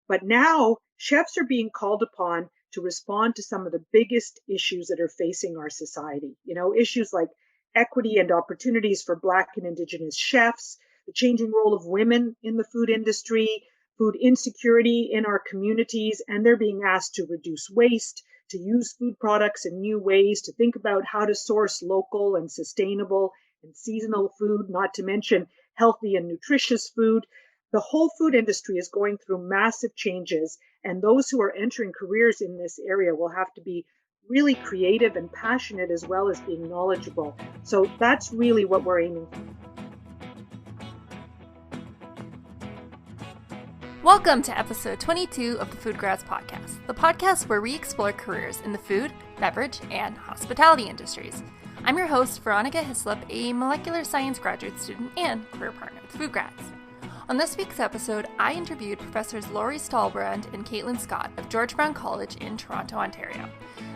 But now chefs are being called upon to respond to some of the biggest issues that are facing our society. Issues like equity and opportunities for Black and Indigenous chefs, the changing role of women in the food industry, food insecurity in our communities, and they're being asked to reduce waste, to use food products in new ways, to think about how to source local and sustainable and seasonal food, not to mention healthy and nutritious food. The whole food industry is going through massive changes, and those who are entering careers in this area will have to be really creative and passionate as well as being knowledgeable. So that's really what we're aiming for. Welcome to episode 22 of the FoodGrads Podcast, the podcast where we explore careers in the food, beverage, and hospitality industries. I'm your host, Veronica Hislop, a molecular science graduate student and career partner with FoodGrads. On this week's episode, I interviewed Professors Laurie Stahlbrand and Caitlin Scott of George Brown College in Toronto, Ontario.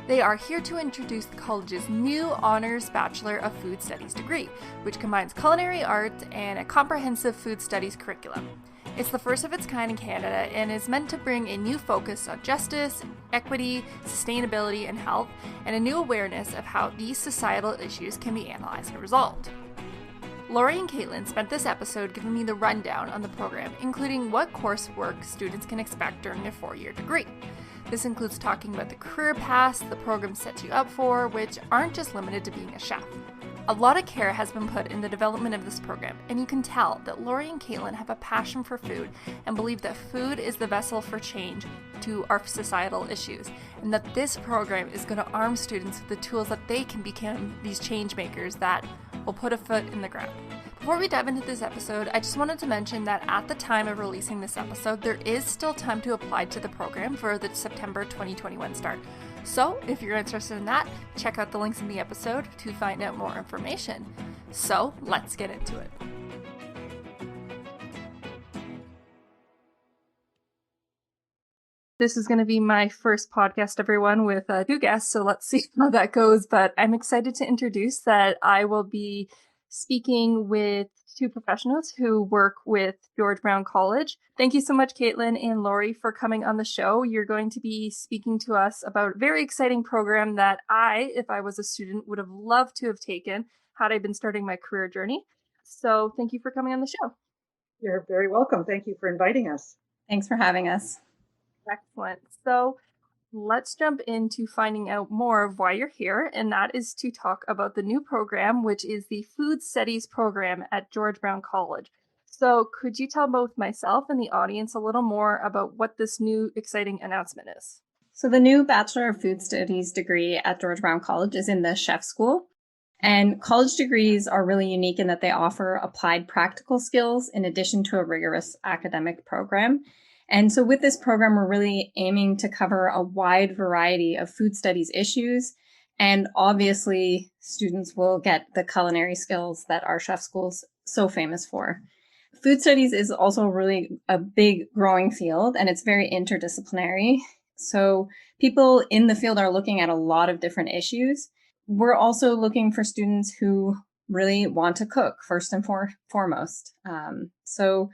They are here to introduce the college's new Honours Bachelor of Food Studies degree, which combines culinary arts and a comprehensive food studies curriculum. It's the first of its kind in Canada and is meant to bring a new focus on justice, equity, sustainability, and health, and a new awareness of how these societal issues can be analyzed and resolved. Laurie and Caitlin spent this episode giving me the rundown on the program, including what coursework students can expect during their 4-year degree. This includes talking about the career paths the program sets you up for, which aren't just limited to being a chef. A lot of care has been put in the development of this program, and you can tell that Laurie and Caitlin have a passion for food and believe that food is the vessel for change to our societal issues, and that this program is going to arm students with the tools that they can become these change makers that will put a foot in the ground. Before we dive into this episode, I just wanted to mention that at the time of releasing this episode, there is still time to apply to the program for the September 2021 start. So if you're interested in that, check out the links in the episode to find out more information. So let's get into it. This is going to be my first podcast, everyone, with 2 guests, so let's see how that goes. But I'm excited to introduce that I will be speaking with 2 professionals who work with George Brown College. Thank you so much, Caitlin and Laurie, for coming on the show. You're going to be speaking to us about a very exciting program that I, if I was a student, would have loved to have taken had I been starting my career journey. So thank you for coming on the show. You're very welcome. Thank you for inviting us. Thanks for having us. Excellent. So let's jump into finding out more of why you're here, and that is to talk about the new program, which is the Food Studies program at George Brown College. So could you tell both myself and the audience a little more about what this new exciting announcement is? So the new Bachelor of Food Studies degree at George Brown College is in the chef school. And college degrees are really unique in that they offer applied practical skills in addition to a rigorous academic program. And so with this program, we're really aiming to cover a wide variety of food studies issues. And obviously, students will get the culinary skills that our chef school's so famous for. Food studies is also really a big growing field, and it's very interdisciplinary. So people in the field are looking at a lot of different issues. We're also looking for students who really want to cook first and foremost. So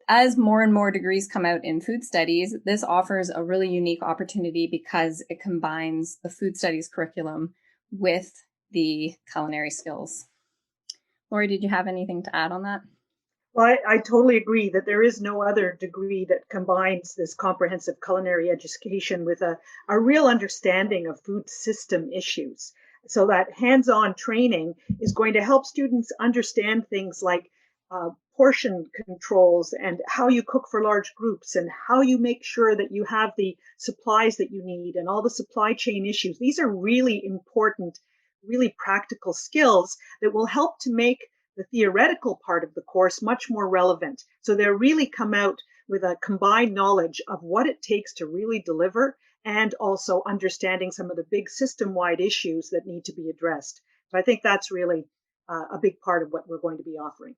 as more and more degrees come out in food studies, this offers a really unique opportunity because it combines the food studies curriculum with the culinary skills. Laurie, did you have anything to add on that? Well, I totally agree that there is no other degree that combines this comprehensive culinary education with a real understanding of food system issues. So that hands-on training is going to help students understand things like portion controls and how you cook for large groups and how you make sure that you have the supplies that you need and all the supply chain issues. These are really important, really practical skills that will help to make the theoretical part of the course much more relevant. So they really come out with a combined knowledge of what it takes to really deliver and also understanding some of the big system-wide issues that need to be addressed. So I think that's really a big part of what we're going to be offering.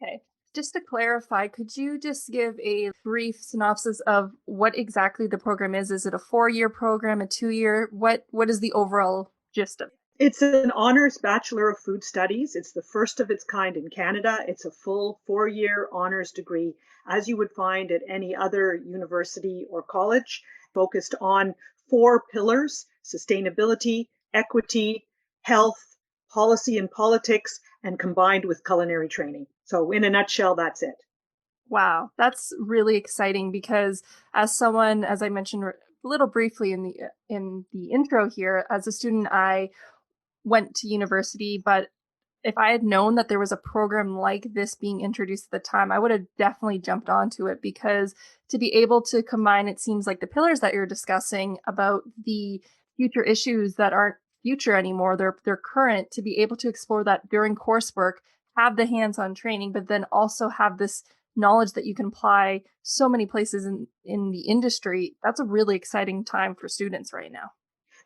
Okay. Just to clarify, could you just give a brief synopsis of what exactly the program is? Is it a 4-year program, a 2-year? What is the overall gist of it? It's an honors Bachelor of Food Studies. It's the first of its kind in Canada. It's a full 4-year honors degree, as you would find at any other university or college, focused on 4 pillars: sustainability, equity, health, policy and politics, and combined with culinary training. So in a nutshell, that's it. Wow, that's really exciting because as someone, as I mentioned a little briefly in the intro here, as a student, I went to university, but if I had known that there was a program like this being introduced at the time, I would have definitely jumped onto it because to be able to combine, it seems like the pillars that you're discussing about the future issues that aren't future anymore, they're current, to be able to explore that during coursework, have the hands-on training, but then also have this knowledge that you can apply so many places in the industry. That's a really exciting time for students right now.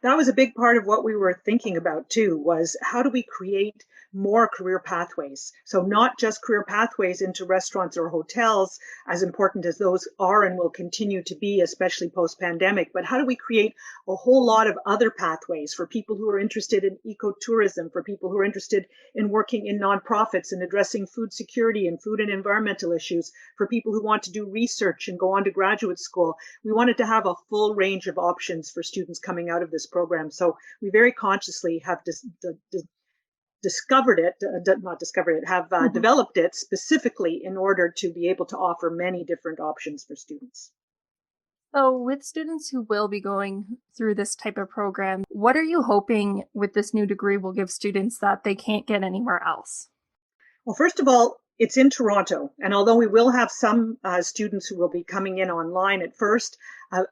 That was a big part of what we were thinking about too, was how do we create more career pathways? So not just career pathways into restaurants or hotels, as important as those are and will continue to be, especially post-pandemic, but how do we create a whole lot of other pathways for people who are interested in ecotourism, for people who are interested in working in nonprofits and addressing food security and food and environmental issues, for people who want to do research and go on to graduate school. We wanted to have a full range of options for students coming out of this program. So we very consciously have developed it specifically in order to be able to offer many different options for students. So with students who will be going through this type of program, what are you hoping with this new degree will give students that they can't get anywhere else? Well, first of all, it's in Toronto. And although we will have some students who will be coming in online at first,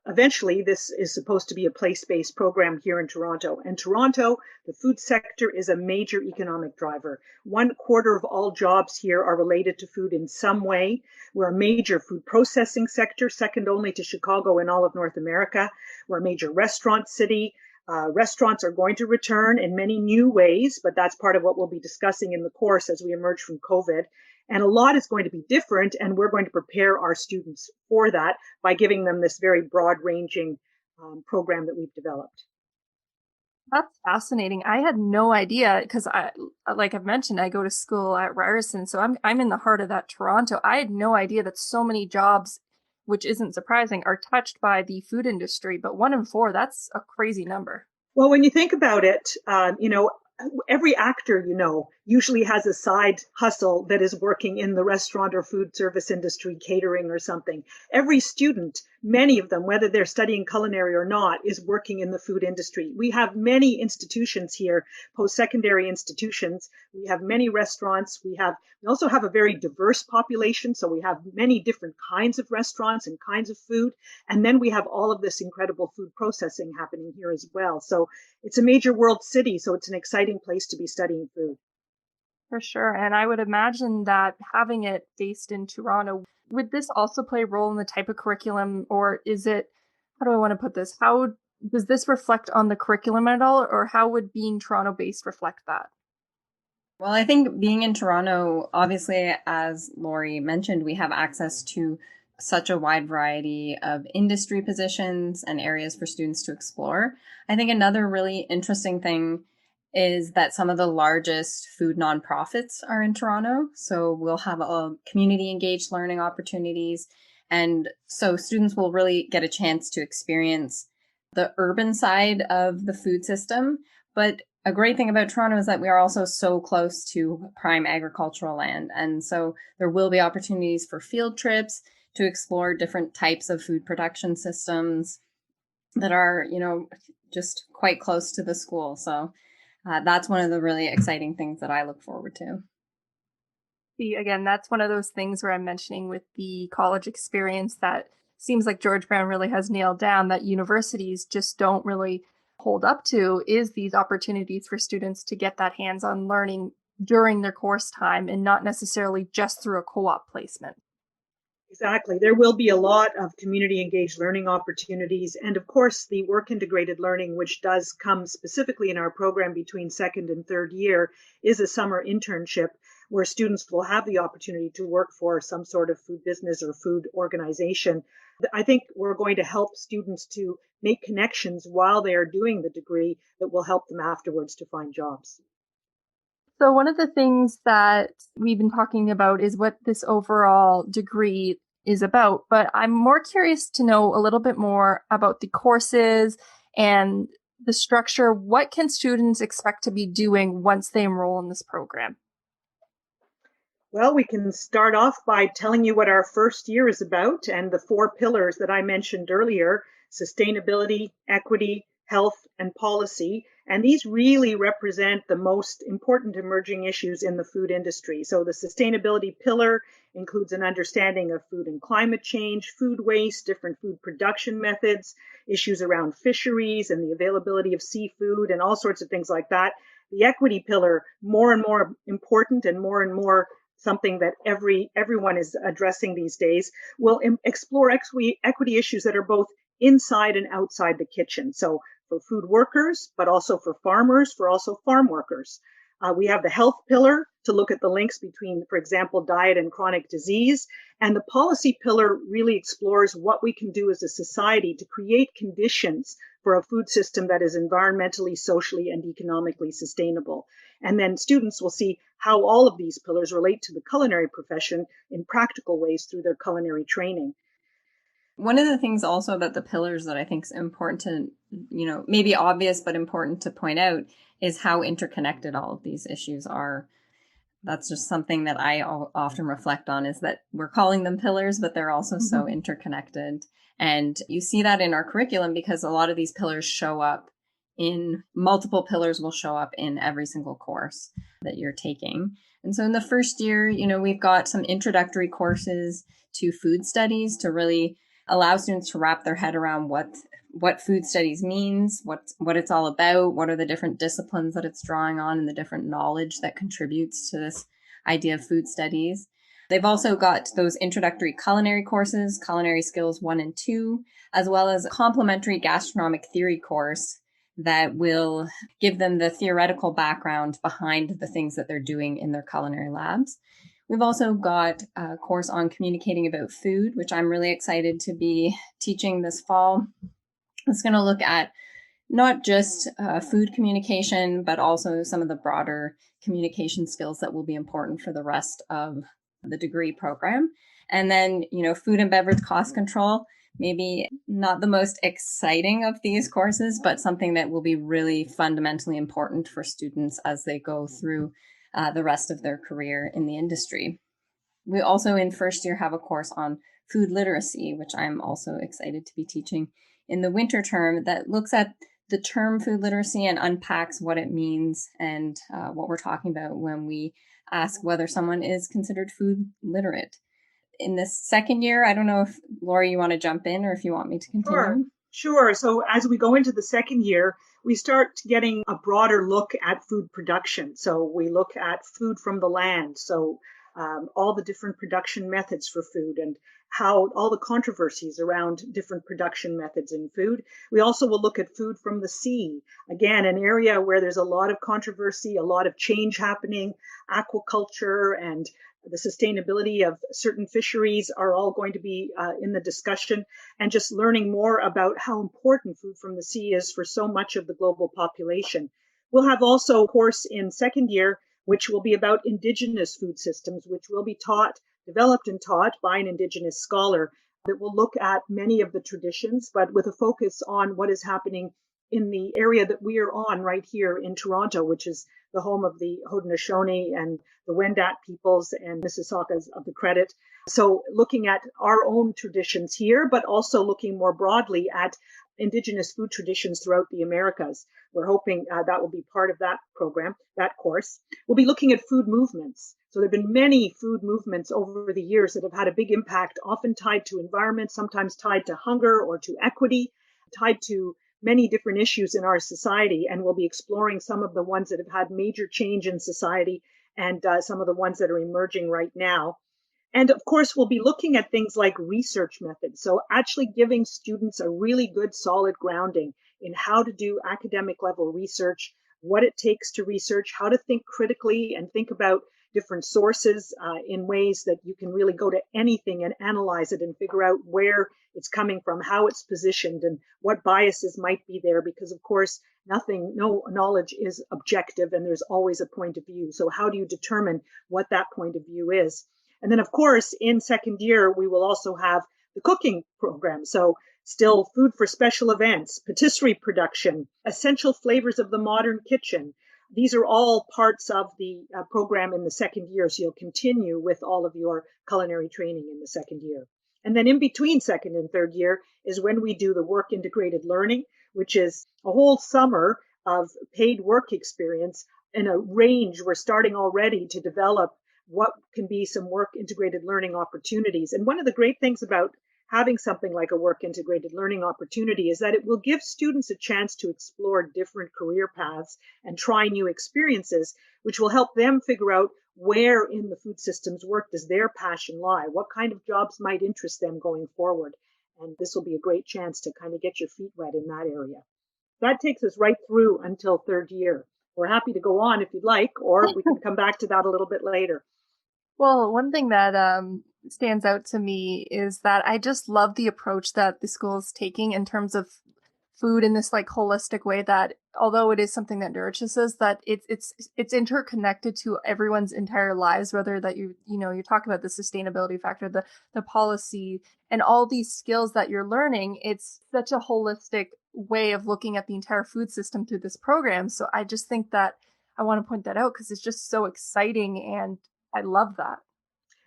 eventually this is supposed to be a place-based program here in Toronto. And Toronto, the food sector is a major economic driver. 1/4 of all jobs here are related to food in some way. We're a major food processing sector, second only to Chicago in all of North America. We're a major restaurant city. Restaurants are going to return in many new ways, but that's part of what we'll be discussing in the course as we emerge from COVID. And a lot is going to be different, and we're going to prepare our students for that by giving them this very broad-ranging program that we've developed. That's fascinating. I had no idea because like I've mentioned, I go to school at Ryerson, so I'm in the heart of that Toronto. I had no idea that so many jobs, which isn't surprising, are touched by the food industry. But 1 in 4, that's a crazy number. Well, when you think about it, every actor, usually has a side hustle that is working in the restaurant or food service industry, catering or something. Every student, many of them, whether they're studying culinary or not, is working in the food industry. We have many institutions here, post-secondary institutions. We have many restaurants. We also have a very diverse population. So we have many different kinds of restaurants and kinds of food. And then we have all of this incredible food processing happening here as well. So it's a major world city. So it's an exciting place to be studying food. For sure. And I would imagine that having it based in Toronto, would this also play a role in the type of curriculum, or is it, how do I want to put this? How does this reflect on the curriculum at all, or how would being Toronto based reflect that? Well, I think being in Toronto, obviously, as Lori mentioned, we have access to such a wide variety of industry positions and areas for students to explore. I think another really interesting thing is that some of the largest food nonprofits are in Toronto. So we'll have a community engaged learning opportunities. And so students will really get a chance to experience the urban side of the food system. But a great thing about Toronto is that we are also so close to prime agricultural land. And so there will be opportunities for field trips to explore different types of food production systems that are, just quite close to the school. So that's one of the really exciting things that I look forward to. See, again, that's one of those things where I'm mentioning with the college experience that seems like George Brown really has nailed down that universities just don't really hold up to, is these opportunities for students to get that hands-on learning during their course time and not necessarily just through a co-op placement. Exactly. There will be a lot of community engaged learning opportunities. And of course, the work integrated learning, which does come specifically in our program between second and third year, is a summer internship where students will have the opportunity to work for some sort of food business or food organization. I think we're going to help students to make connections while they are doing the degree that will help them afterwards to find jobs. So one of the things that we've been talking about is what this overall degree is about, but I'm more curious to know a little bit more about the courses and the structure. What can students expect to be doing once they enroll in this program? Well, we can start off by telling you what our first year is about and the 4 pillars that I mentioned earlier: sustainability, equity, health, and policy. And these really represent the most important emerging issues in the food industry. So the sustainability pillar includes an understanding of food and climate change, food waste, different food production methods, issues around fisheries and the availability of seafood and all sorts of things like that. The equity pillar, more and more important and more something that everyone is addressing these days, will explore equity issues that are both inside and outside the kitchen. So for food workers, but also for farmers, for also farm workers. We have the health pillar to look at the links between, for example, diet and chronic disease. And the policy pillar really explores what we can do as a society to create conditions for a food system that is environmentally, socially, and economically sustainable. And then students will see how all of these pillars relate to the culinary profession in practical ways through their culinary training. One of the things also about the pillars that I think is important to, maybe obvious, but important to point out is how interconnected all of these issues are. That's just something that I often reflect on, is that we're calling them pillars, but they're also so interconnected. And you see that in our curriculum because a lot of these pillars show up in multiple pillars will show up in every single course that you're taking. And so in the first year, we've got some introductory courses to food studies to really allow students to wrap their head around what food studies means, what it's all about, what are the different disciplines that it's drawing on, and the different knowledge that contributes to this idea of food studies. They've also got those introductory culinary courses, Culinary Skills 1 and 2, as well as a complementary gastronomic theory course that will give them the theoretical background behind the things that they're doing in their culinary labs. We've also got a course on communicating about food, which I'm really excited to be teaching this fall. It's going to look at not just food communication, but also some of the broader communication skills that will be important for the rest of the degree program. And then, food and beverage cost control, maybe not the most exciting of these courses, but something that will be really fundamentally important for students as they go through the rest of their career in the industry. We also in first year have a course on food literacy, which I'm also excited to be teaching in the winter term, that looks at the term food literacy and unpacks what it means and what we're talking about when we ask whether someone is considered food literate. In this second year, I don't know if, Laura, you want to jump in or if you want me to continue. Sure. So as we go into the second year, we start getting a broader look at food production. So we look at food from the land. So all the different production methods for food and how all the controversies around different production methods in food. We also will look at food from the sea. Again, an area where there's a lot of controversy, a lot of change happening. Aquaculture and the sustainability of certain fisheries are all going to be in the discussion, and just learning more about how important food from the sea is for so much of the global population. We'll have also a course in second year, which will be about Indigenous food systems, which will be developed and taught by an Indigenous scholar that will look at many of the traditions, but with a focus on what is happening in the area that we are on right here in Toronto, which is the home of the Haudenosaunee and the Wendat peoples and Mississaugas of the Credit. So looking at our own traditions here, but also looking more broadly at Indigenous food traditions throughout the Americas. We're hoping that will be part of that program, that course. We'll be looking at food movements. So there have been many food movements over the years that have had a big impact, often tied to environment, sometimes tied to hunger or to equity, tied to many different issues in our society. And we'll be exploring some of the ones that have had major change in society and some of the ones that are emerging right now. And of course, we'll be looking at things like research methods. So actually giving students a really good, solid grounding in how to do academic level research, what it takes to research, how to think critically and think about, different sources in ways that you can really go to anything and analyze it and figure out where it's coming from, how it's positioned, and what biases might be there. Because, of course, no knowledge is objective, and there's always a point of view. So how do you determine what that point of view is? And then, of course, in second year, we will also have the cooking program. So still food for special events, patisserie production, essential flavors of the modern kitchen. These are all parts of the program in the second year. So you'll continue with all of your culinary training in the second year. And then in between second and third year is when we do the work integrated learning, which is a whole summer of paid work experience in a range. We're starting already to develop what can be some work integrated learning opportunities. And one of the great things about having something like a work integrated learning opportunity is that it will give students a chance to explore different career paths and try new experiences, which will help them figure out where in the food systems work does their passion lie, what kind of jobs might interest them going forward. And this will be a great chance to kind of get your feet wet in that area. That takes us right through until third year. We're happy to go on if you'd like, or we can come back to that a little bit later. Well, one thing that stands out to me is that I just love the approach that the school is taking in terms of food in this like holistic way, that although it is something that nourishes us, that it's interconnected to everyone's entire lives, whether that you talk about the sustainability factor, the policy, and all these skills that you're learning. It's such a holistic way of looking at the entire food system through this program. So I just think that I want to point that out because it's just so exciting, and I love that.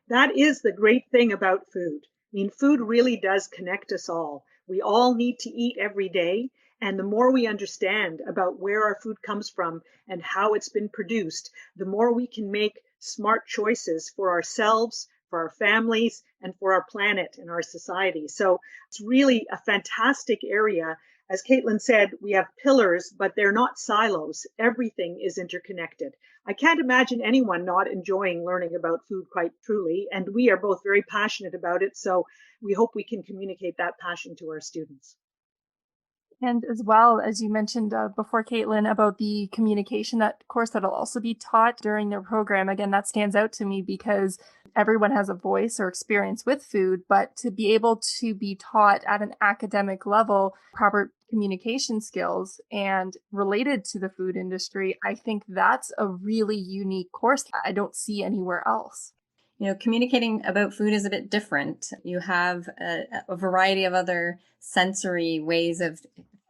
That is the great thing about food. I mean, food really does connect us all. We all need to eat every day. And the more we understand about where our food comes from and how it's been produced, the more we can make smart choices for ourselves, for our families, and for our planet and our society. So it's really a fantastic area. As Caitlin said, we have pillars, but they're not silos. Everything is interconnected. I can't imagine anyone not enjoying learning about food quite truly, and we are both very passionate about it, so we hope we can communicate that passion to our students. And as well, as you mentioned before, Caitlin, about the communication, that course that'll also be taught during their program. Again, that stands out to me because everyone has a voice or experience with food, but to be able to be taught at an academic level, proper communication skills and related to the food industry, I think that's a really unique course that I don't see anywhere else. Communicating about food is a bit different. You have a variety of other sensory ways of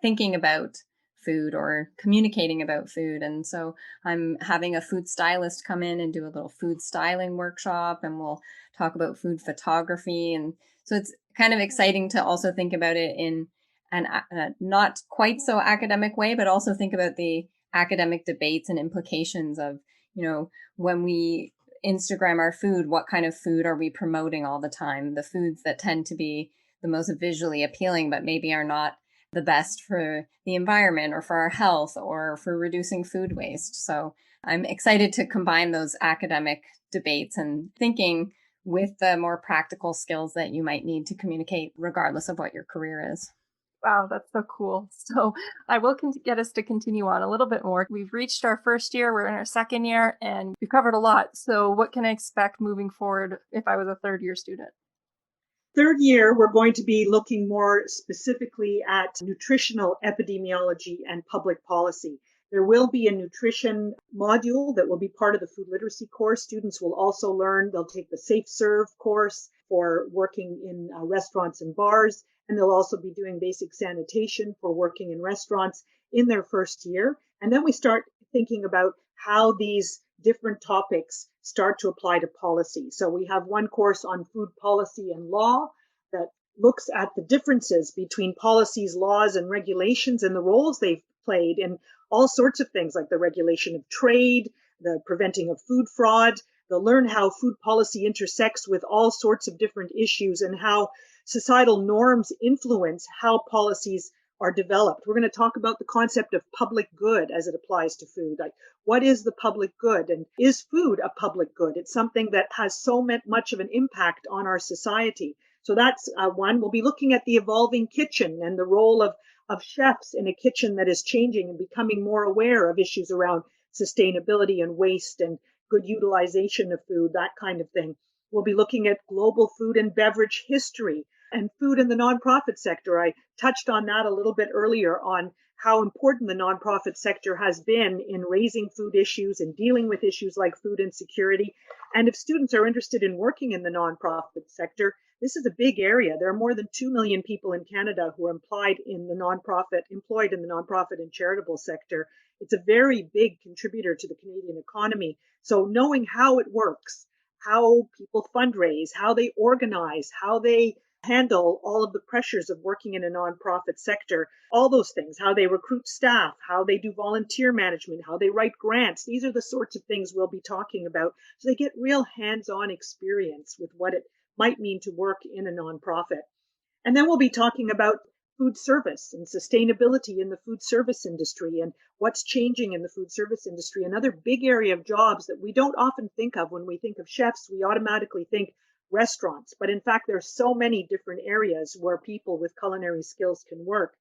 thinking about food or communicating about food. And so I'm having a food stylist come in and do a little food styling workshop, and we'll talk about food photography. And so it's kind of exciting to also think about it in an not quite so academic way, but also think about the academic debates and implications of, when we Instagram our food, what kind of food are we promoting all the time? The foods that tend to be the most visually appealing, but maybe are not the best for the environment or for our health or for reducing food waste. So I'm excited to combine those academic debates and thinking with the more practical skills that you might need to communicate regardless of what your career is. Wow, that's so cool. So I will get us to continue on a little bit more. We've reached our first year, we're in our second year, and we've covered a lot. So what can I expect moving forward if I was a third year student? Third year, we're going to be looking more specifically at nutritional epidemiology and public policy. There will be a nutrition module that will be part of the food literacy course. Students will also learn, they'll take the Safe Serve course for working in restaurants and bars, and they'll also be doing basic sanitation for working in restaurants in their first year. And then we start thinking about how these different topics start to apply to policy. So we have one course on food policy and law that looks at the differences between policies, laws, and regulations and the roles they've played in all sorts of things like the regulation of trade, the preventing of food fraud. They'll learn how food policy intersects with all sorts of different issues and how societal norms influence how policies are developed. We're going to talk about the concept of public good as it applies to food. Like, what is the public good, and is food a public good? It's something that has so much of an impact on our society. So that's one. We'll be looking at the evolving kitchen and the role of chefs in a kitchen that is changing and becoming more aware of issues around sustainability and waste and good utilization of food, that kind of thing. We'll be looking at global food and beverage history and food in the nonprofit sector. I touched on that a little bit earlier on how important the nonprofit sector has been in raising food issues and dealing with issues like food insecurity. And if students are interested in working in the nonprofit sector, this is a big area. There are more than 2 million people in Canada who are employed in the nonprofit and charitable sector. It's a very big contributor to the Canadian economy. So knowing how it works, how people fundraise, how they organize, how they handle all of the pressures of working in a nonprofit sector, all those things, how they recruit staff, how they do volunteer management, how they write grants. These are the sorts of things we'll be talking about. So they get real hands-on experience with what it might mean to work in a nonprofit. And then we'll be talking about food service and sustainability in the food service industry and what's changing in the food service industry. Another big area of jobs that we don't often think of when we think of chefs, we automatically think restaurants. But in fact, there's so many different areas where people with culinary skills can work,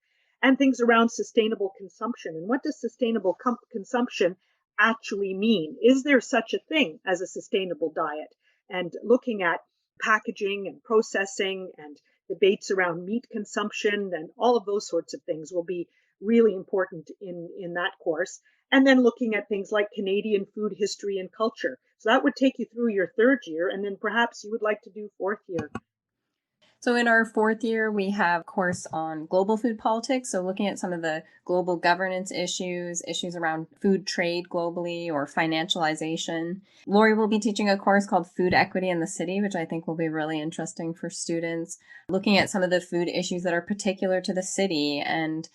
and things around sustainable consumption. And what does sustainable consumption actually mean? Is there such a thing as a sustainable diet? And looking at packaging and processing and debates around meat consumption and all of those sorts of things will be really important in that course. And then looking at things like Canadian food history and culture. So that would take you through your third year, and then perhaps you would like to do fourth year. So in our fourth year, we have a course on global food politics. So looking at some of the global governance issues around food trade globally or financialization. Lori will be teaching a course called Food Equity in the City, which I think will be really interesting for students. Looking at some of the food issues that are particular to the city and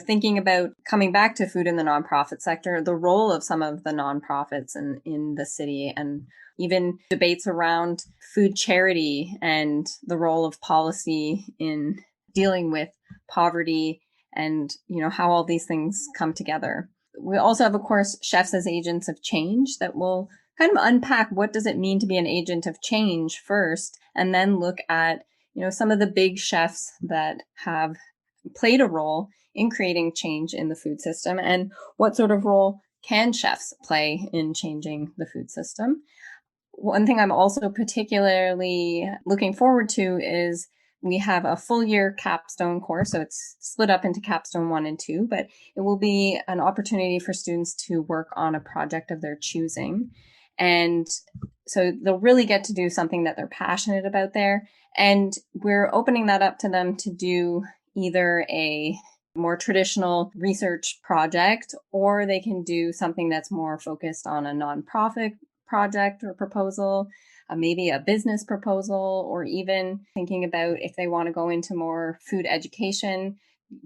thinking about coming back to food in the nonprofit sector, the role of some of the nonprofits in the city, and even debates around food charity and the role of policy in dealing with poverty and, how all these things come together. We also have, of course, Chefs as Agents of Change that will kind of unpack what does it mean to be an agent of change first, and then look at, some of the big chefs that have played a role in creating change in the food system and what sort of role can chefs play in changing the food system. One thing I'm also particularly looking forward to is we have a full year Capstone course. So it's split up into Capstone 1 and 2, but it will be an opportunity for students to work on a project of their choosing. And so they'll really get to do something that they're passionate about there. And we're opening that up to them to do either a more traditional research project, or they can do something that's more focused on a nonprofit project or proposal, maybe a business proposal, or even thinking about if they want to go into more food education,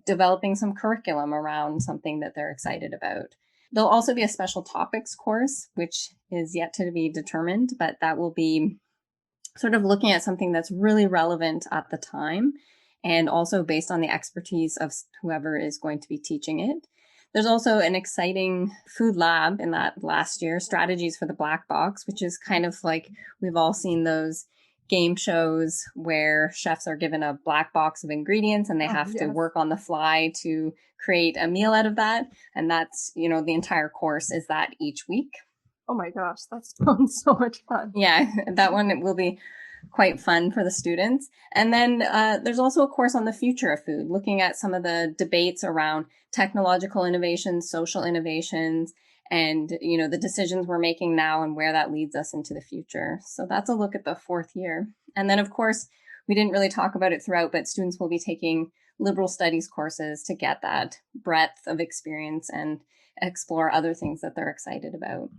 developing some curriculum around something that they're excited about. There'll also be a special topics course, which is yet to be determined, but that will be sort of looking at something that's really relevant at the time and also based on the expertise of whoever is going to be teaching it. There's also an exciting food lab in that last year, Strategies for the Black Box, which is kind of like we've all seen those game shows where chefs are given a black box of ingredients and they have to work on the fly to create a meal out of that. And that's, the entire course is that each week. Oh my gosh, that sounds so much fun. Yeah, that one will be quite fun for the students. And then there's also a course on the future of food, looking at some of the debates around technological innovations, social innovations, and the decisions we're making now and where that leads us into the future. So that's a look at the fourth year. And then, of course, we didn't really talk about it throughout, but students will be taking liberal studies courses to get that breadth of experience and explore other things that they're excited about.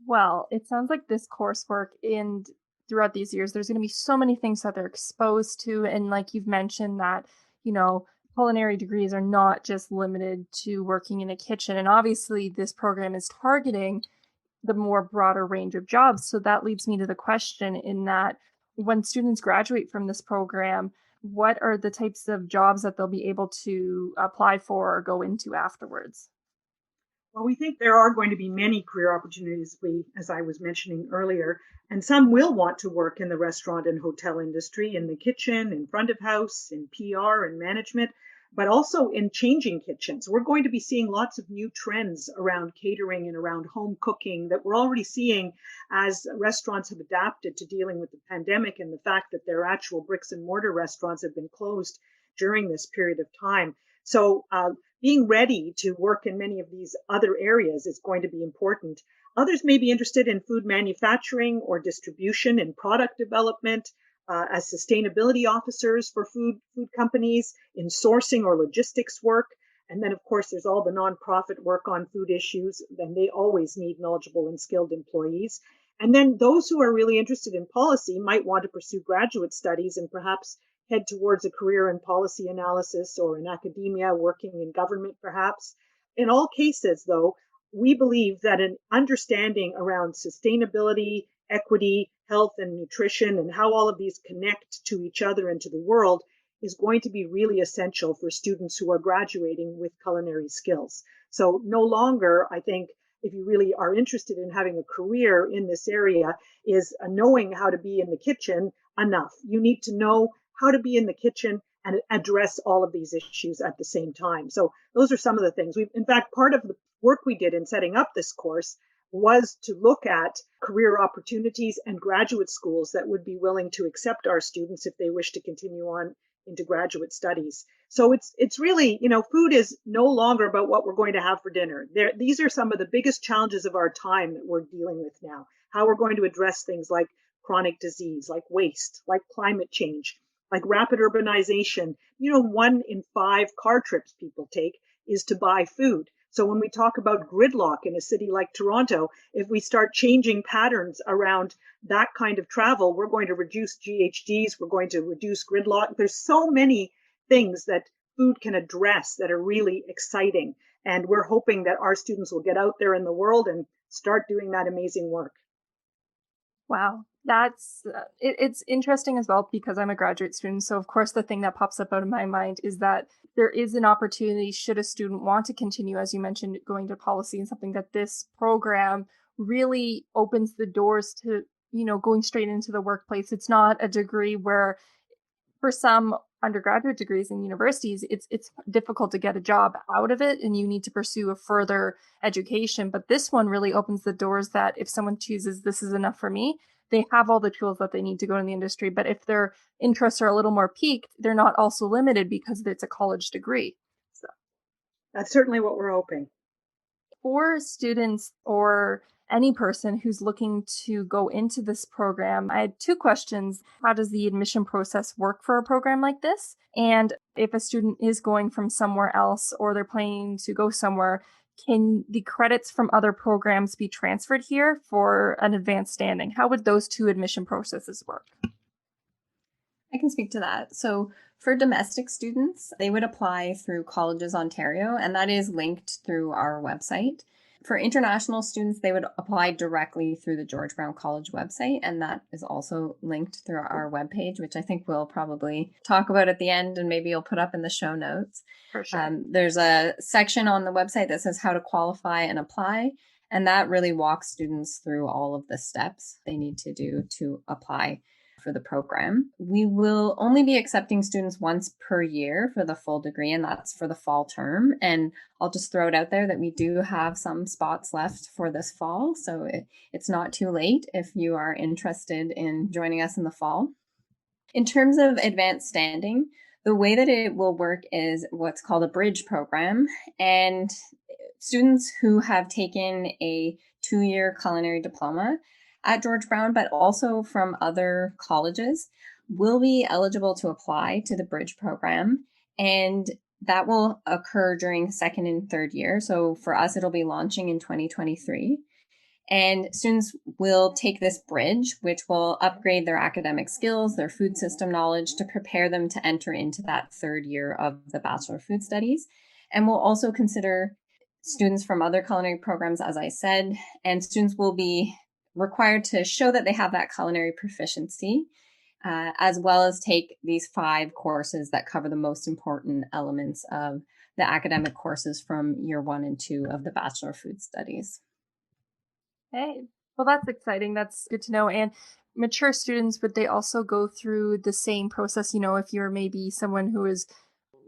Well, it sounds like this coursework and throughout these years, there's going to be so many things that they're exposed to. And like you've mentioned that, culinary degrees are not just limited to working in a kitchen. And obviously this program is targeting the more broader range of jobs. So that leads me to the question in that when students graduate from this program, what are the types of jobs that they'll be able to apply for or go into afterwards? Well, we think there are going to be many career opportunities, as I was mentioning earlier, and some will want to work in the restaurant and hotel industry, in the kitchen, in front of house, in PR and management. but also in changing kitchens. We're going to be seeing lots of new trends around catering and around home cooking that we're already seeing as restaurants have adapted to dealing with the pandemic and the fact that their actual bricks and mortar restaurants have been closed during this period of time. So being ready to work in many of these other areas is going to be important. Others may be interested in food manufacturing or distribution and product development, as sustainability officers for food companies, in sourcing or logistics work. And then, of course, there's all the nonprofit work on food issues, and they always need knowledgeable and skilled employees. And then those who are really interested in policy might want to pursue graduate studies and perhaps head towards a career in policy analysis or in academia, working in government perhaps. In all cases, though, we believe that an understanding around sustainability, equity, health, and nutrition, and how all of these connect to each other and to the world is going to be really essential for students who are graduating with culinary skills. So no longer, I think, if you really are interested in having a career in this area, is knowing how to be in the kitchen enough. You need to know how to be in the kitchen and address all of these issues at the same time. So those are some of the things. In fact, part of the work we did in setting up this course was to look at career opportunities and graduate schools that would be willing to accept our students if they wish to continue on into graduate studies. So it's really, food is no longer about what we're going to have for dinner. These are some of the biggest challenges of our time that we're dealing with now. How we're going to address things like chronic disease, like waste, like climate change, like rapid urbanization. 1 in 5 car trips people take is to buy food. So when we talk about gridlock in a city like Toronto, if we start changing patterns around that kind of travel, we're going to reduce GHGs, we're going to reduce gridlock. There's so many things that food can address that are really exciting. And we're hoping that our students will get out there in the world and start doing that amazing work. Wow. That's it's interesting as well because I'm a graduate student. So of course, the thing that pops up out of my mind is that there is an opportunity should a student want to continue, as you mentioned, going to policy, and something that this program really opens the doors to, going straight into the workplace. It's not a degree where for some undergraduate degrees in universities, it's difficult to get a job out of it and you need to pursue a further education. But this one really opens the doors that if someone chooses this is enough for me, they have all the tools that they need to go in the industry. But if their interests are a little more piqued, they're not also limited because it's a college degree. So that's certainly what we're hoping. For students or any person who's looking to go into this program, I had 2 questions. How does the admission process work for a program like this? And if a student is going from somewhere else or they're planning to go somewhere, can the credits from other programs be transferred here for an advanced standing? How would those 2 admission processes work? I can speak to that. So for domestic students, they would apply through Colleges Ontario, and that is linked through our website. For international students, they would apply directly through the George Brown College website, and that is also linked through our webpage, which I think we'll probably talk about at the end and maybe you'll put up in the show notes. For sure. There's a section on the website that says how to qualify and apply, and that really walks students through all of the steps they need to do to apply for the program. We will only be accepting students once per year for the full degree, and that's for the fall term. And I'll just throw it out there that we do have some spots left for this fall. So it's not too late if you are interested in joining us in the fall. In terms of advanced standing, the way that it will work is what's called a bridge program. And students who have taken a 2-year culinary diploma at George Brown, but also from other colleges, will be eligible to apply to the bridge program. And that will occur during 2nd and 3rd year. So for us, it'll be launching in 2023. And students will take this bridge, which will upgrade their academic skills, their food system knowledge to prepare them to enter into that 3rd year of the Bachelor of Food Studies. And we'll also consider students from other culinary programs, as I said, and students will be required to show that they have that culinary proficiency, as well as take these 5 courses that cover the most important elements of the academic courses from year 1 and 2 of the Bachelor of Food Studies. Hey, well, that's exciting. That's good to know. And mature students, would they also go through the same process? If you're maybe someone who is,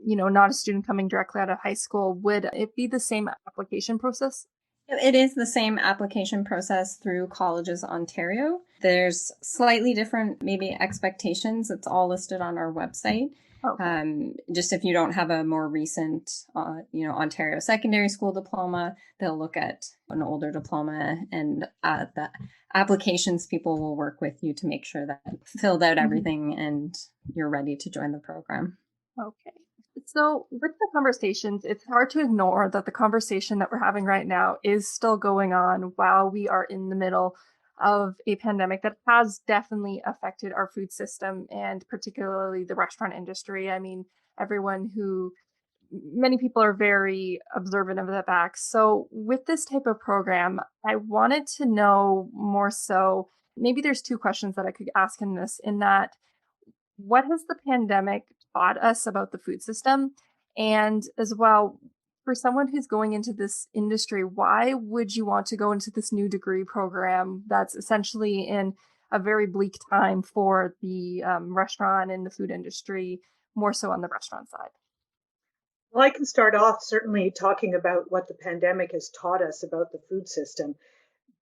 not a student coming directly out of high school, would it be the same application process? It is the same application process through Colleges Ontario. There's slightly different maybe expectations. It's all listed on our website. Okay. Just if you don't have a more recent, Ontario secondary school diploma, they'll look at an older diploma, and the applications people will work with you to make sure that filled out everything and you're ready to join the program. Okay. So with the conversations, it's hard to ignore that the conversation that we're having right now is still going on while we are in the middle of a pandemic that has definitely affected our food system, and particularly the restaurant industry. I mean, many people are very observant of the facts. So with this type of program, I wanted to know more so, maybe there's two questions that I could ask in that what has the pandemic taught us about the food system? And as well, for someone who's going into this industry, why would you want to go into this new degree program that's essentially in a very bleak time for the restaurant and the food industry, more so on the restaurant side? Well, I can start off certainly talking about what the pandemic has taught us about the food system.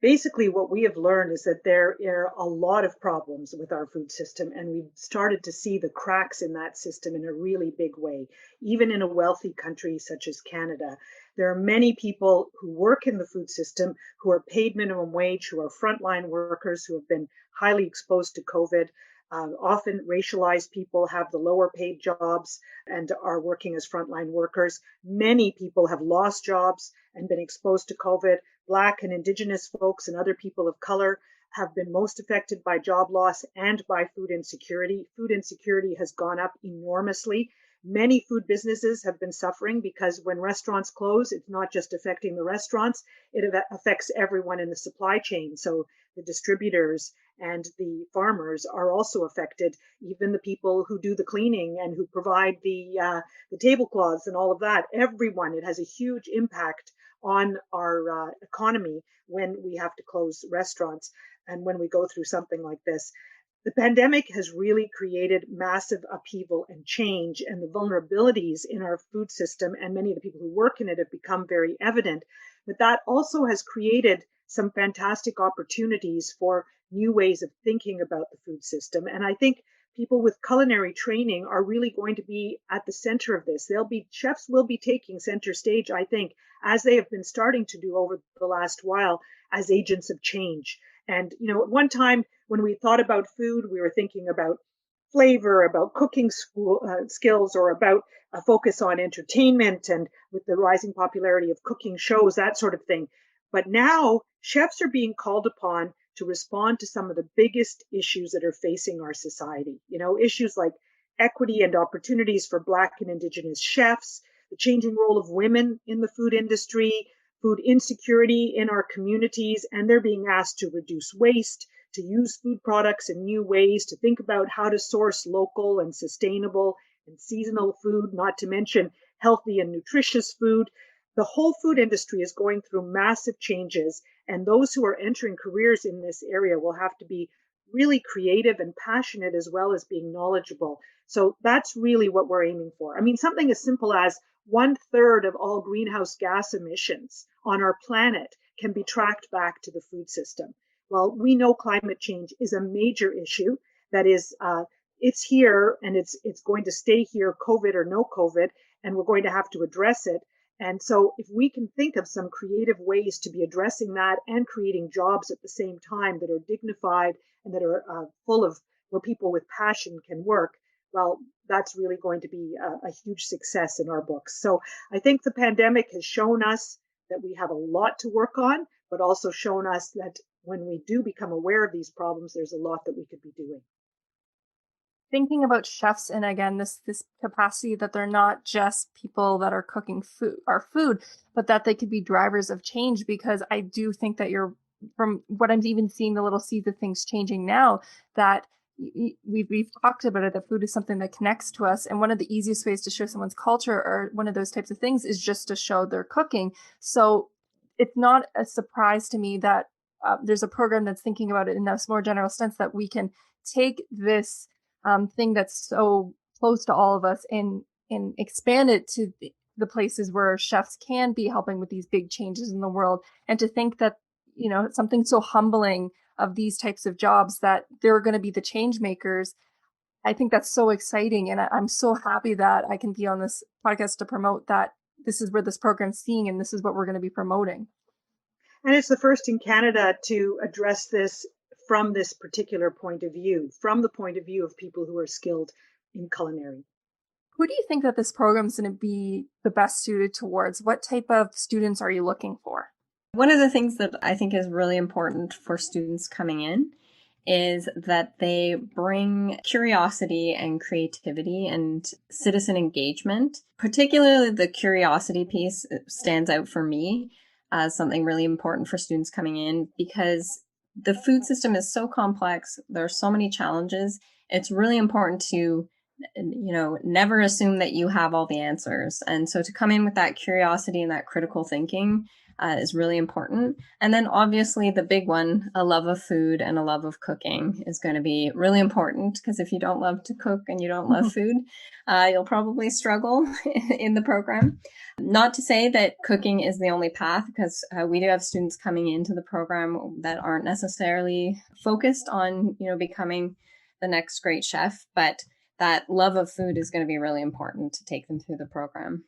Basically, what we have learned is that there are a lot of problems with our food system, and we've started to see the cracks in that system in a really big way. Even in a wealthy country such as Canada, there are many people who work in the food system who are paid minimum wage, who are frontline workers, who have been highly exposed to COVID. Often racialized people have the lower paid jobs and are working as frontline workers. Many people have lost jobs and been exposed to COVID. Black and Indigenous folks and other people of color have been most affected by job loss and by food insecurity. Food insecurity has gone up enormously. Many food businesses have been suffering because when restaurants close, it's not just affecting the restaurants, it affects everyone in the supply chain. So the distributors and the farmers are also affected, even the people who do the cleaning and who provide the tablecloths and all of that. Everyone, it has a huge impact on our economy when we have to close restaurants and when we go through something like this. The pandemic has really created massive upheaval and change, and the vulnerabilities in our food system and many of the people who work in it have become very evident. But that also has created some fantastic opportunities for new ways of thinking about the food system. And I think people with culinary training are really going to be at the center of this. Chefs will be taking center stage, I think, as they have been starting to do over the last while, as agents of change. And, at one time when we thought about food, we were thinking about flavor, about cooking skills, or about a focus on entertainment, and with the rising popularity of cooking shows, that sort of thing. But now chefs are being called upon to respond to some of the biggest issues that are facing our society. Issues like equity and opportunities for Black and Indigenous chefs, the changing role of women in the food industry, food insecurity in our communities, and they're being asked to reduce waste, to use food products in new ways, to think about how to source local and sustainable and seasonal food, not to mention healthy and nutritious food. The whole food industry is going through massive changes, and those who are entering careers in this area will have to be really creative and passionate as well as being knowledgeable. So that's really what we're aiming for. I mean, something as simple as 1/3 of all greenhouse gas emissions on our planet can be tracked back to the food system. Well, we know climate change is a major issue that is, it's here and it's going to stay here, COVID or no COVID, and we're going to have to address it. And so if we can think of some creative ways to be addressing that and creating jobs at the same time that are dignified and that are full of where people with passion can work, well, that's really going to be a huge success in our books. So I think the pandemic has shown us that we have a lot to work on, but also shown us that when we do become aware of these problems, there's a lot that we could be doing. Thinking about chefs, and again, this capacity that they're not just people that are cooking food, but that they could be drivers of change, because I do think that from what I'm even seeing, the little seeds of things changing now, that we've talked about it, that food is something that connects to us. And one of the easiest ways to show someone's culture or one of those types of things is just to show their cooking. So it's not a surprise to me that there's a program that's thinking about it in this more general sense, that we can take this thing that's so close to all of us and and expand it to the places where chefs can be helping with these big changes in the world. And to think that, something so humbling of these types of jobs, that they're going to be the change makers. I think that's so exciting. And I'm so happy that I can be on this podcast to promote that this is where this program's seeing, and this is what we're going to be promoting. And it's the first in Canada to address this from this particular point of view, from the point of view of people who are skilled in culinary. Who do you think that this program is going to be the best suited towards? What type of students are you looking for? One of the things that I think is really important for students coming in is that they bring curiosity and creativity and citizen engagement. Particularly the curiosity piece stands out for me as something really important for students coming in, because the food system is so complex. There are so many challenges. It's really important to, never assume that you have all the answers. And so to come in with that curiosity and that critical thinking is really important. And then obviously the big one, a love of food and a love of cooking, is going to be really important, because if you don't love to cook and you don't love food, you'll probably struggle in the program. Not to say that cooking is the only path, because we do have students coming into the program that aren't necessarily focused on, becoming the next great chef, but that love of food is going to be really important to take them through the program.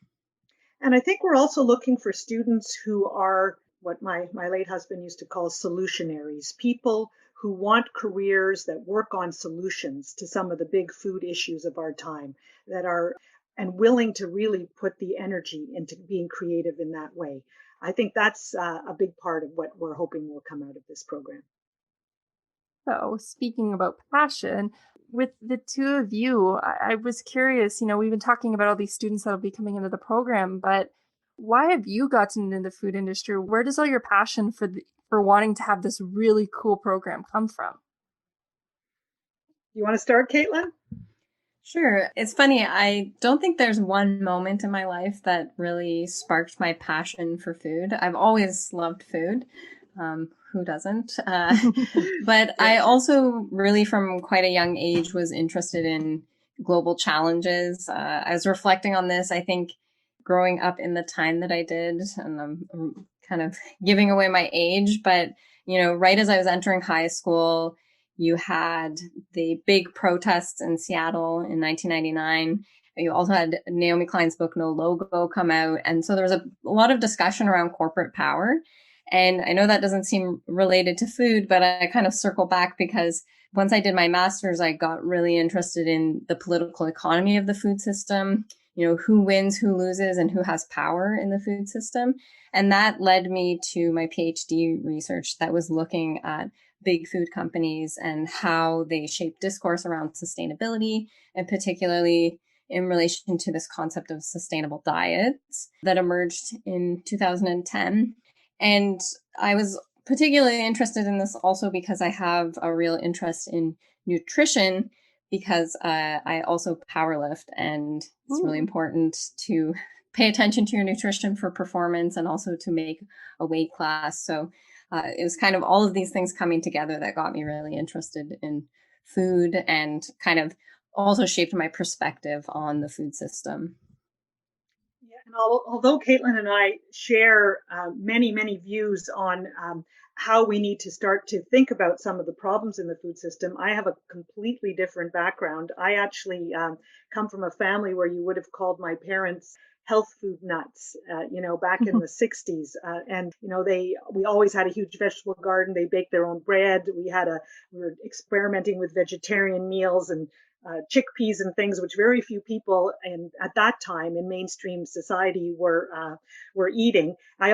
And I think we're also looking for students who are what my late husband used to call solutionaries, people who want careers that work on solutions to some of the big food issues of our time, that are and willing to really put the energy into being creative in that way. I think that's a big part of what we're hoping will come out of this program. So speaking about passion, with the two of you, I was curious, we've been talking about all these students that'll be coming into the program, but why have you gotten into the food industry? Where does all your passion for wanting to have this really cool program come from? You want to start, Caitlin? Sure. It's funny. I don't think there's one moment in my life that really sparked my passion for food. I've always loved food. Who doesn't? But I also really from quite a young age was interested in global challenges. I was reflecting on this, I think, growing up in the time that I did, and I'm kind of giving away my age, but, right as I was entering high school, you had the big protests in Seattle in 1999. You also had Naomi Klein's book, No Logo, come out. And so there was a lot of discussion around corporate power. And I know that doesn't seem related to food, but I kind of circle back because once I did my master's, I got really interested in the political economy of the food system, who wins, who loses, and who has power in the food system. And that led me to my PhD research that was looking at big food companies and how they shape discourse around sustainability, and particularly in relation to this concept of sustainable diets that emerged in 2010. And I was particularly interested in this also because I have a real interest in nutrition, because I also powerlift, and it's really important to pay attention to your nutrition for performance and also to make a weight class. So it was kind of all of these things coming together that got me really interested in food and kind of also shaped my perspective on the food system. Yeah, and although Caitlin and I share many, many views on how we need to start to think about some of the problems in the food system, I have a completely different background. I actually come from a family where you would have called my parents health food nuts, back in the 60s. And, we always had a huge vegetable garden. They baked their own bread. We were experimenting with vegetarian meals and chickpeas and things, which very few people at that time in mainstream society were eating. I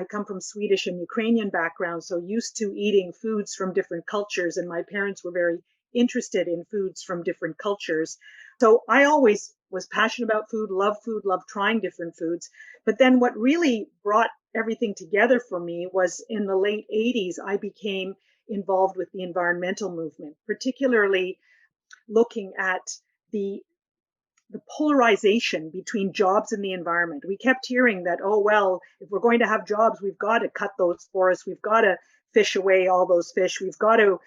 come from Swedish and Ukrainian background, so used to eating foods from different cultures, and my parents were very interested in foods from different cultures. So I always was passionate about food, loved trying different foods. But then what really brought everything together for me was in the late 80s, I became involved with the environmental movement, particularly looking at the polarization between jobs and the environment. We kept hearing that, oh, well, if we're going to have jobs, we've got to cut those forests. We've got to fish away all those fish. We've got to,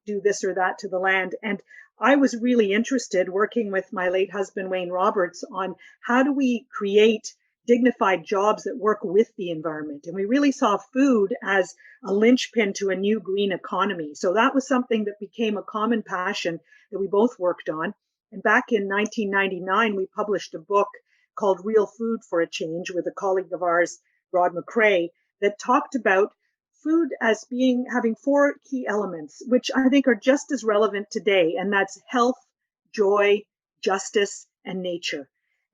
do this or that to the land. And I was really interested working with my late husband, Wayne Roberts, on how do we create dignified jobs that work with the environment. And we really saw food as a linchpin to a new green economy. So that was something that became a common passion that we both worked on. And back in 1999, we published a book called Real Food for a Change with a colleague of ours, Rod McRae, that talked about food as having four key elements, which I think are just as relevant today. And that's health, joy, justice, and nature.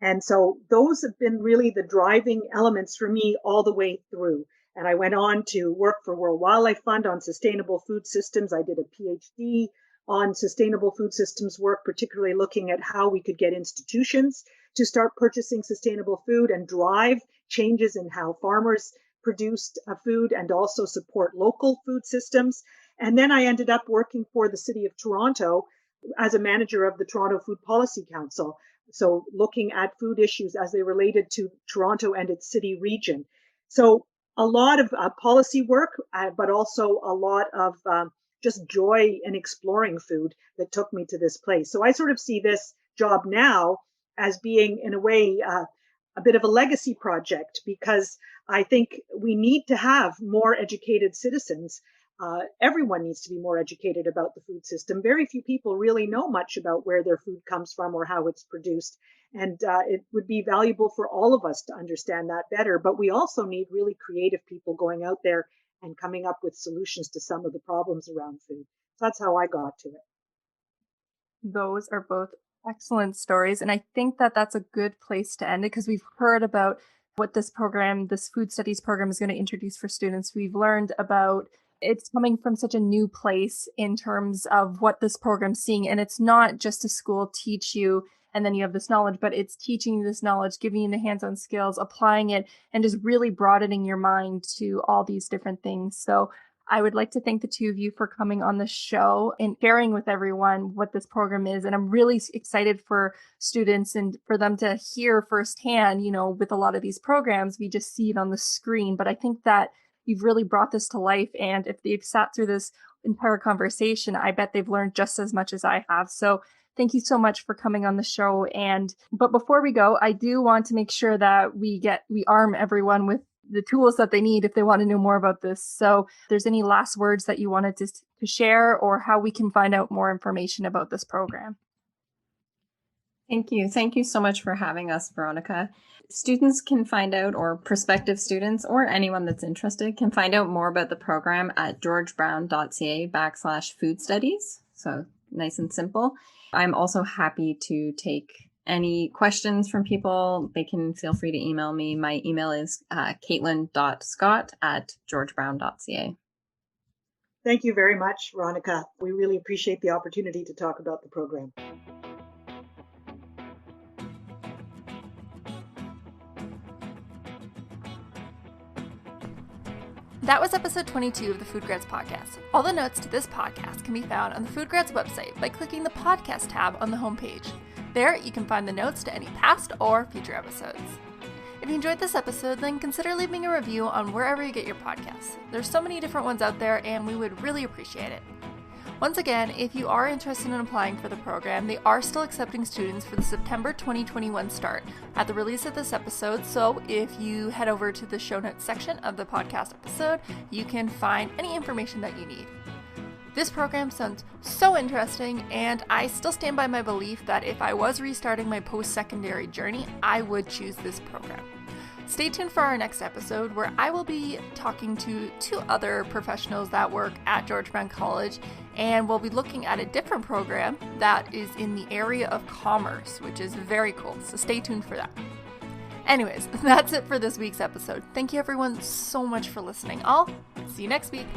And so those have been really the driving elements for me all the way through. And I went on to work for World Wildlife Fund on sustainable food systems. I did a PhD on sustainable food systems work, particularly looking at how we could get institutions to start purchasing sustainable food and drive changes in how farmers produced food and also support local food systems. And then I ended up working for the City of Toronto as a manager of the Toronto Food Policy Council. So looking at food issues as they related to Toronto and its city region. So a lot of policy work, but also a lot of just joy in exploring food that took me to this place. So I sort of see this job now as being, in a way, a bit of a legacy project, because I think we need to have more educated citizens. Everyone needs to be more educated about the food system. Very few people really know much about where their food comes from or how it's produced. And it would be valuable for all of us to understand that better. But we also need really creative people going out there and coming up with solutions to some of the problems around food. So that's how I got to it. Those are both excellent stories. And I think that that's a good place to end it, because we've heard about what this program, this food studies program, is going to introduce for students. We've learned about it's coming from such a new place in terms of what this program's seeing. And it's not just a school teach you and then you have this knowledge, but it's teaching you this knowledge, giving you the hands-on skills, applying it, and just really broadening your mind to all these different things. So I would like to thank the two of you for coming on the show and sharing with everyone what this program is. And I'm really excited for students and for them to hear firsthand, with a lot of these programs, we just see it on the screen. But I think that you've really brought this to life. And if they've sat through this entire conversation, I bet they've learned just as much as I have. So thank you so much for coming on the show. But before we go, I do want to make sure that we arm everyone with the tools that they need if they want to know more about this. So if there's any last words that you wanted to share, or how we can find out more information about this program. Thank you. Thank you so much for having us, Veronica. Students can find out, or prospective students, or anyone that's interested can find out more about the program at georgebrown.ca/food studies. So nice and simple. I'm also happy to take any questions from people. They can feel free to email me. My email is caitlin.scott@georgebrown.ca. Thank you very much, Veronica. We really appreciate the opportunity to talk about the program. That was episode 22 of the FoodGrads Podcast. All the notes to this podcast can be found on the FoodGrads website by clicking the podcast tab on the homepage. There, you can find the notes to any past or future episodes. If you enjoyed this episode, then consider leaving a review on wherever you get your podcasts. There's so many different ones out there, and we would really appreciate it. Once again, if you are interested in applying for the program, they are still accepting students for the September 2021 start at the release of this episode. So if you head over to the show notes section of the podcast episode, you can find any information that you need. This program sounds so interesting, and I still stand by my belief that if I was restarting my post-secondary journey, I would choose this program. Stay tuned for our next episode, where I will be talking to two other professionals that work at George Brown College, and we'll be looking at a different program that is in the area of commerce, which is very cool. So stay tuned for that. Anyways, that's it for this week's episode. Thank you everyone so much for listening. I'll see you next week.